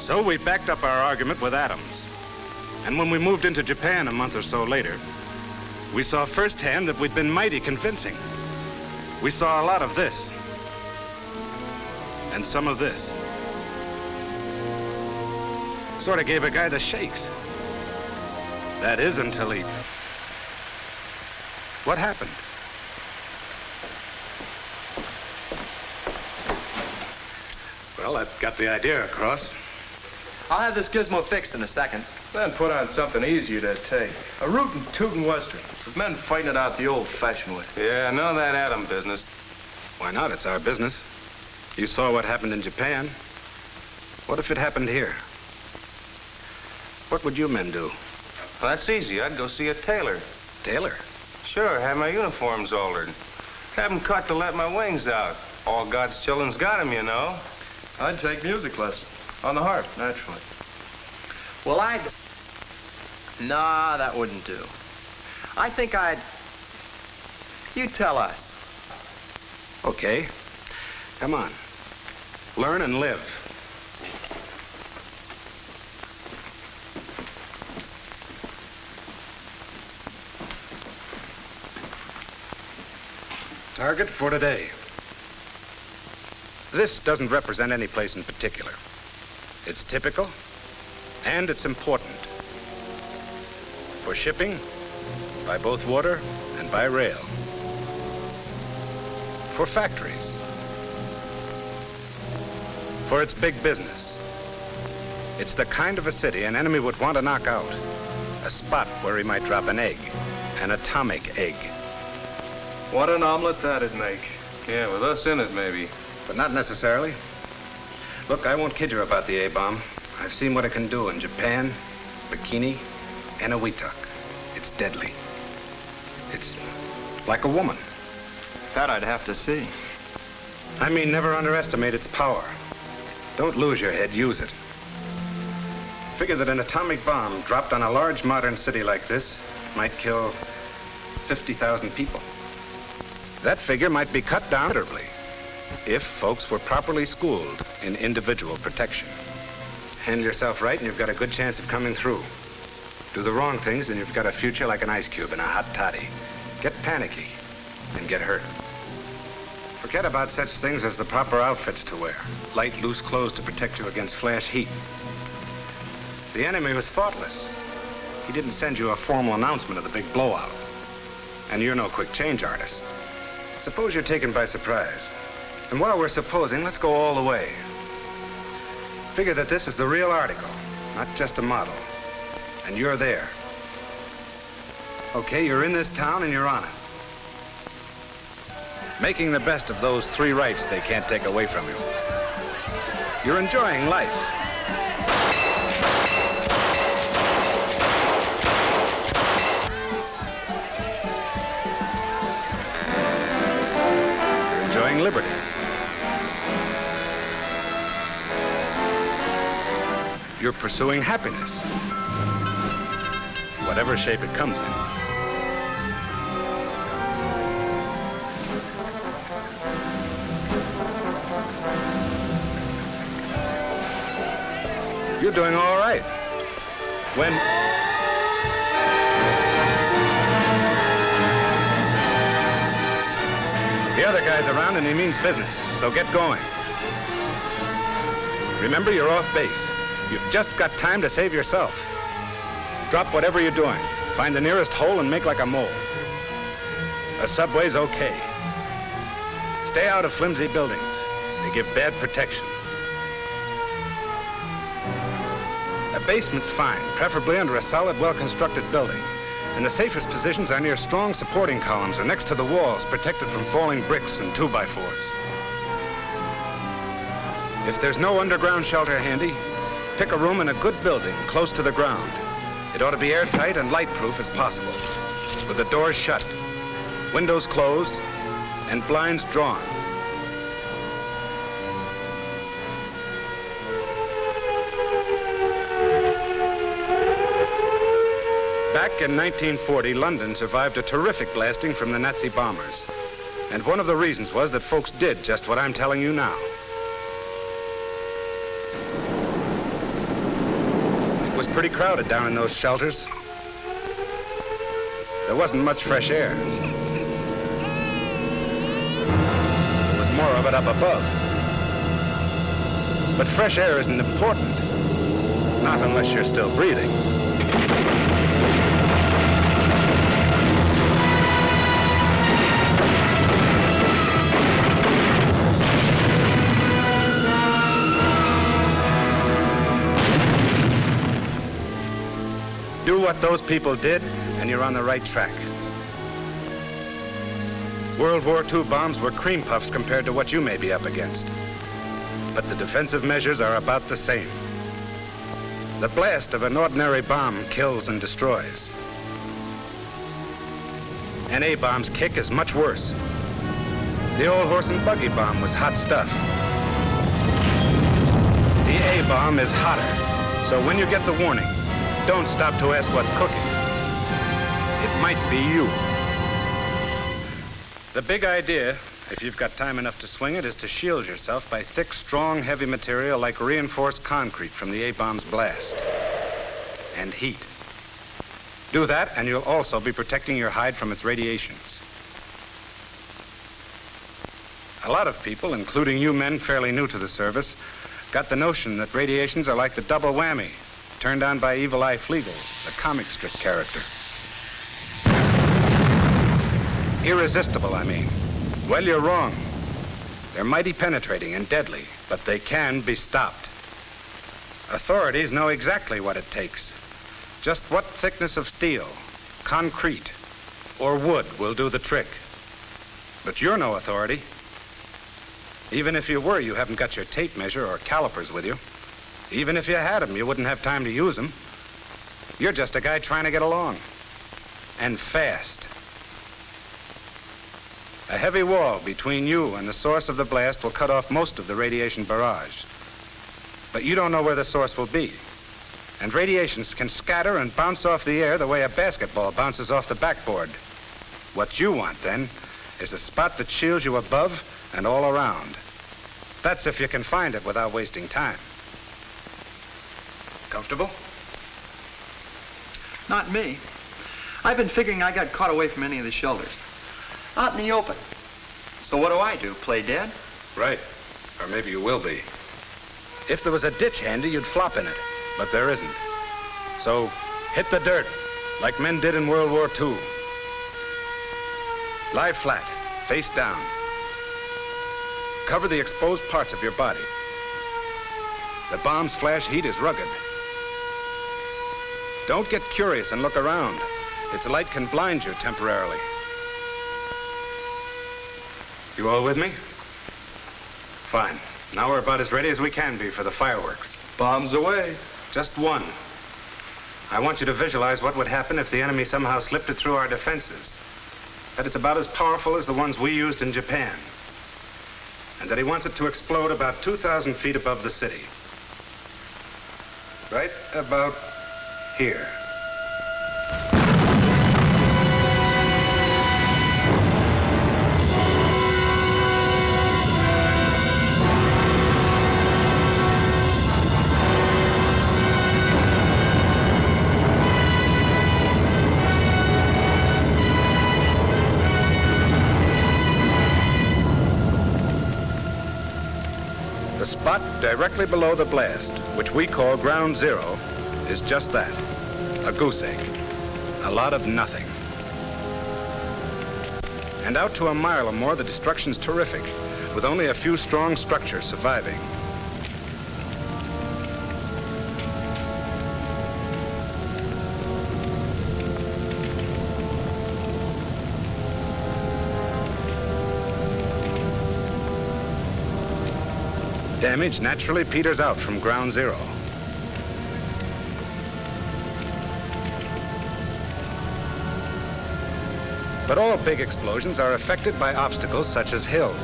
So we backed up our argument with Adams. And when we moved into Japan a month or so later, we saw firsthand that we'd been mighty convincing. We saw a lot of this. And some of this. Sort of gave a guy the shakes. That is until he... What happened? Well, that got the idea across. I'll have this gizmo fixed in a second. Then put on something easier to take. A rootin' tootin' western, with men fighting it out the old-fashioned way. Yeah, none of that Adam business. Why not? It's our business. You saw what happened in Japan. What if it happened here? What would you men do? Well, that's easy. I'd go see a tailor. Tailor? Sure, have my uniforms altered. Have them cut to let my wings out. All God's children's got 'em, you know. I'd take music lessons. On the harp, naturally. Well, Nah, that wouldn't do. I think I'd... You tell us. Okay. Come on. Learn and live. Target for today. This doesn't represent any place in particular. It's typical, and it's important. For shipping, by both water and by rail. For factories. For its big business. It's the kind of a city an enemy would want to knock out. A spot where he might drop an egg, an atomic egg. What an omelet that'd make. Yeah, with us in it, maybe. But not necessarily. Look, I won't kid you about the A-bomb. I've seen what it can do in Japan, Bikini, and Eniwetok. It's deadly. It's like a woman. That I'd have to see. I mean, never underestimate its power. Don't lose your head, use it. Figure that an atomic bomb dropped on a large modern city like this might kill 50,000 people. That figure might be cut down considerably if folks were properly schooled in individual protection. Handle yourself right and you've got a good chance of coming through. Do the wrong things and you've got a future like an ice cube in a hot toddy. Get panicky and get hurt. Forget about such things as the proper outfits to wear. Light, loose clothes to protect you against flash heat. The enemy was thoughtless. He didn't send you a formal announcement of the big blowout. And you're no quick change artist. Suppose you're taken by surprise. And while we're supposing, let's go all the way. Figure that this is the real article, not just a model. And you're there. Okay, you're in this town and you're on it. Making the best of those 3 rights they can't take away from you. You're enjoying life. You're enjoying liberty. You're pursuing happiness. Whatever shape it comes in. You're doing all right. When... The other guy's around and he means business, so get going. Remember, you're off base. You've just got time to save yourself. Drop whatever you're doing. Find the nearest hole and make like a mole. A subway's okay. Stay out of flimsy buildings. They give bad protection. A basement's fine, preferably under a solid, well-constructed building. And the safest positions are near strong supporting columns or next to the walls, protected from falling bricks and 2x4s. If there's no underground shelter handy, pick a room in a good building close to the ground. It ought to be airtight and light-proof as possible, with the doors shut, windows closed, and blinds drawn. Back in 1940, London survived a terrific blasting from the Nazi bombers. And one of the reasons was that folks did just what I'm telling you now. pretty crowded down in those shelters. There wasn't much fresh air. There was more of it up above. But fresh air isn't important. Not unless you're still breathing. Do what those people did, and you're on the right track. World War II bombs were cream puffs compared to what you may be up against. But the defensive measures are about the same. The blast of an ordinary bomb kills and destroys. An A-bomb's kick is much worse. The old horse and buggy bomb was hot stuff. The A-bomb is hotter, so when you get the warning, don't stop to ask what's cooking. It might be you. The big idea, if you've got time enough to swing it, is to shield yourself by thick, strong, heavy material like reinforced concrete from the A-bomb's blast. And heat. Do that, and you'll also be protecting your hide from its radiations. A lot of people, including you men fairly new to the service, got the notion that radiations are like the double whammy turned on by Evil Eye Flegel, the comic strip character. Irresistible, I mean. Well, you're wrong. They're mighty penetrating and deadly, but they can be stopped. Authorities know exactly what it takes. Just what thickness of steel, concrete, or wood will do the trick. But you're no authority. Even if you were, you haven't got your tape measure or calipers with you. Even if you had them, you wouldn't have time to use them. You're just a guy trying to get along. And fast. A heavy wall between you and the source of the blast will cut off most of the radiation barrage. But you don't know where the source will be. And radiations can scatter and bounce off the air the way a basketball bounces off the backboard. What you want, then, is a spot that shields you above and all around. That's if you can find it without wasting time. Comfortable? Not me. I've been figuring I got caught away from any of the shelters. Out in the open. So what do? Play dead? Right. Or maybe you will be. If there was a ditch handy, you'd flop in it. But there isn't. So hit the dirt, like men did in World War II. Lie flat, face down. Cover the exposed parts of your body. The bomb's flash heat is rugged. Don't get curious and look around. Its light can blind you temporarily. You all with me? Fine. Now we're about as ready as we can be for the fireworks. Bombs away. Just one. I want you to visualize what would happen if the enemy somehow slipped it through our defenses. That it's about as powerful as the ones we used in Japan. And that he wants it to explode about 2,000 feet above the city. Right about here. The spot directly below the blast, which we call Ground Zero, is just that, a goose egg, a lot of nothing. And out to a mile or more, the destruction's terrific, with only a few strong structures surviving. Damage naturally peters out from Ground Zero. But all big explosions are affected by obstacles such as hills.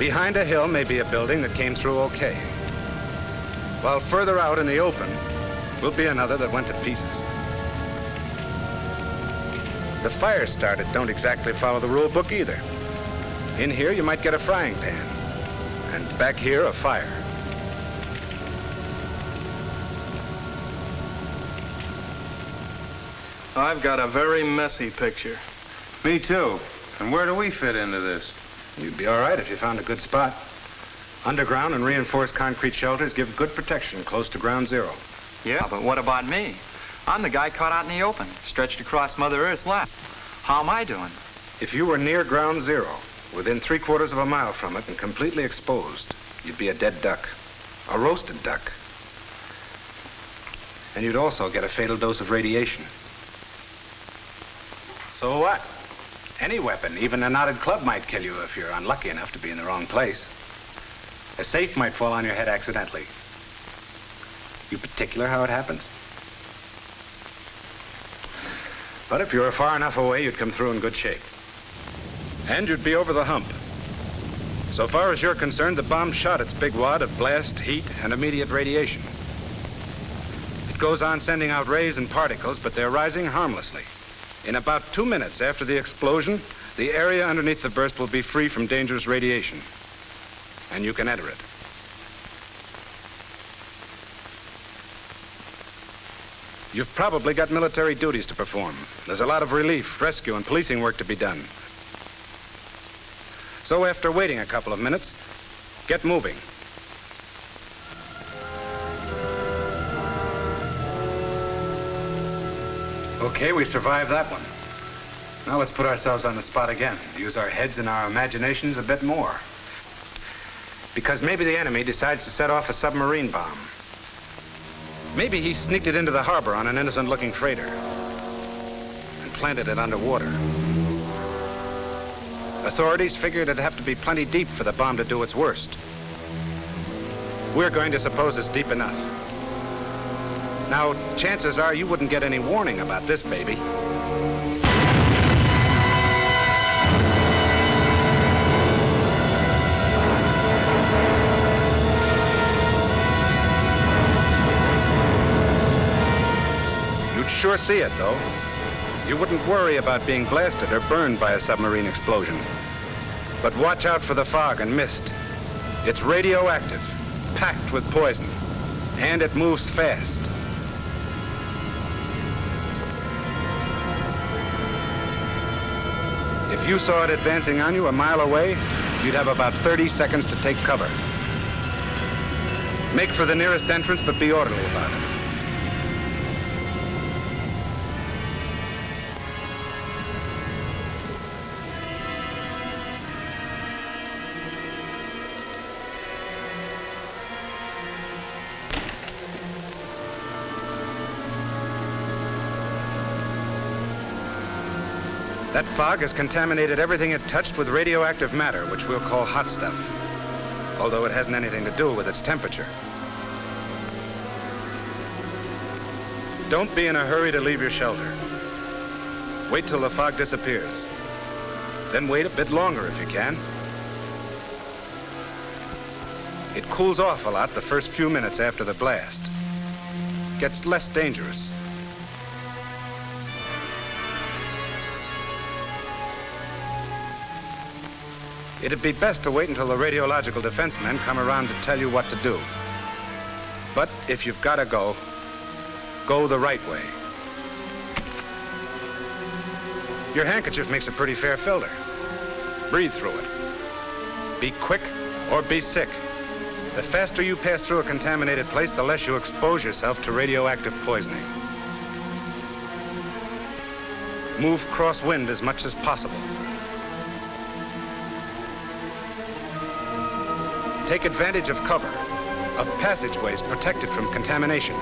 Behind a hill may be a building that came through okay, while further out in the open will be another that went to pieces. The fires started don't exactly follow the rule book either. In here you might get a frying pan, and back here a fire. I've got a very messy picture. Me too. And where do we fit into this? You'd be all right if you found a good spot. Underground and reinforced concrete shelters give good protection close to ground zero. Yeah, but what about me? I'm the guy caught out in the open, stretched across Mother Earth's lap. How am I doing? If you were near ground zero, within 3/4 of a mile from it and completely exposed, you'd be a dead duck. A roasted duck. And you'd also get a fatal dose of radiation. So what? Any weapon, even a knotted club, might kill you if you're unlucky enough to be in the wrong place. A safe might fall on your head accidentally. You particular how it happens? But if you were far enough away, you'd come through in good shape. And you'd be over the hump. So far as you're concerned, the bomb shot its big wad of blast, heat, and immediate radiation. It goes on sending out rays and particles, but they're rising harmlessly. In about 2 minutes after the explosion, the area underneath the burst will be free from dangerous radiation. And you can enter it. You've probably got military duties to perform. There's a lot of relief, rescue, and policing work to be done. So after waiting a couple of minutes, get moving. Okay, we survived that one. Now let's put ourselves on the spot again. Use our heads and our imaginations a bit more. Because maybe the enemy decides to set off a submarine bomb. Maybe he sneaked it into the harbor on an innocent-looking freighter and planted it underwater. Authorities figured it'd have to be plenty deep for the bomb to do its worst. We're going to suppose it's deep enough. Now, chances are you wouldn't get any warning about this baby. You'd sure see it, though. You wouldn't worry about being blasted or burned by a submarine explosion. But watch out for the fog and mist. It's radioactive, packed with poison, and it moves fast. If you saw it advancing on you a mile away, you'd have about 30 seconds to take cover. Make for the nearest entrance, but be orderly about it. That fog has contaminated everything it touched with radioactive matter, which we'll call hot stuff, although it hasn't anything to do with its temperature. Don't be in a hurry to leave your shelter. Wait till the fog disappears. Then wait a bit longer if you can. It cools off a lot the first few minutes after the blast. Gets less dangerous. It'd be best to wait until the radiological defense men come around to tell you what to do. But if you've got to go, go the right way. Your handkerchief makes a pretty fair filter. Breathe through it. Be quick or be sick. The faster you pass through a contaminated place, the less you expose yourself to radioactive poisoning. Move crosswind as much as possible. Take advantage of cover, of passageways protected from contamination.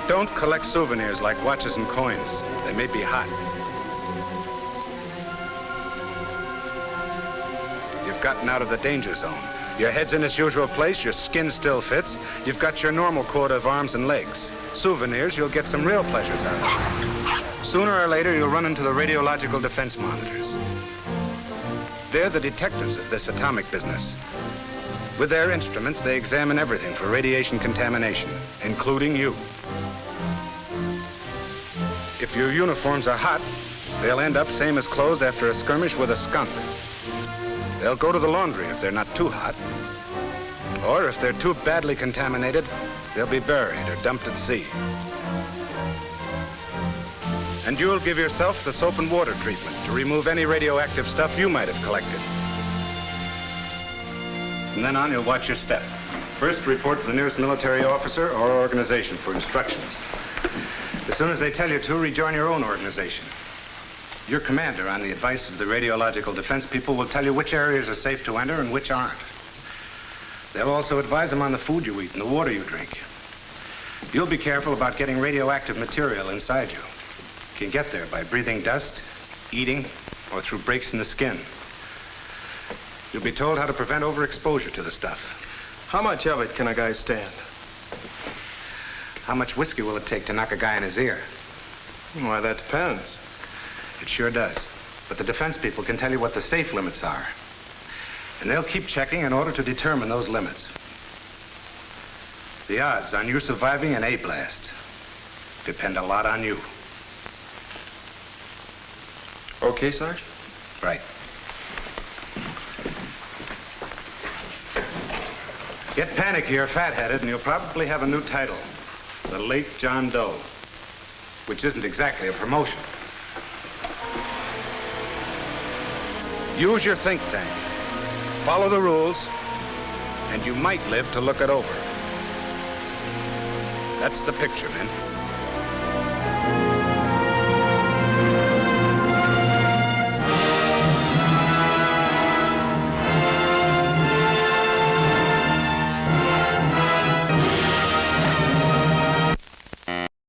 Don't collect souvenirs like watches and coins. They may be hot. You've gotten out of the danger zone. Your head's in its usual place, your skin still fits. You've got your normal quota of arms and legs. Souvenirs, you'll get some real pleasures out of. Sooner or later, you'll run into the radiological defense monitors. They're the detectives of this atomic business. With their instruments, they examine everything for radiation contamination, including you. If your uniforms are hot, they'll end up same as clothes after a skirmish with a skunk. They'll go to the laundry if they're not too hot. Or if they're too badly contaminated, they'll be buried or dumped at sea. And you'll give yourself the soap and water treatment to remove any radioactive stuff you might have collected. From then on, you'll watch your step. First, report to the nearest military officer or organization for instructions. As soon as they tell you to, rejoin your own organization. Your commander, on the advice of the radiological defense people, will tell you which areas are safe to enter and which aren't. They'll also advise them on the food you eat and the water you drink. You'll be careful about getting radioactive material inside you. You can get there by breathing dust, eating, or through breaks in the skin. You'll be told how to prevent overexposure to the stuff. How much of it can a guy stand? How much whiskey will it take to knock a guy in his ear? Why, that depends. It sure does. But the defense people can tell you what the safe limits are. And they'll keep checking in order to determine those limits. The odds on you surviving an A-blast depend a lot on you. Okay, Sarge? Right. Get panicky or fat-headed, and you'll probably have a new title. The Late John Doe. Which isn't exactly a promotion. Use your think tank. Follow the rules, and you might live to look it over. That's the picture, men.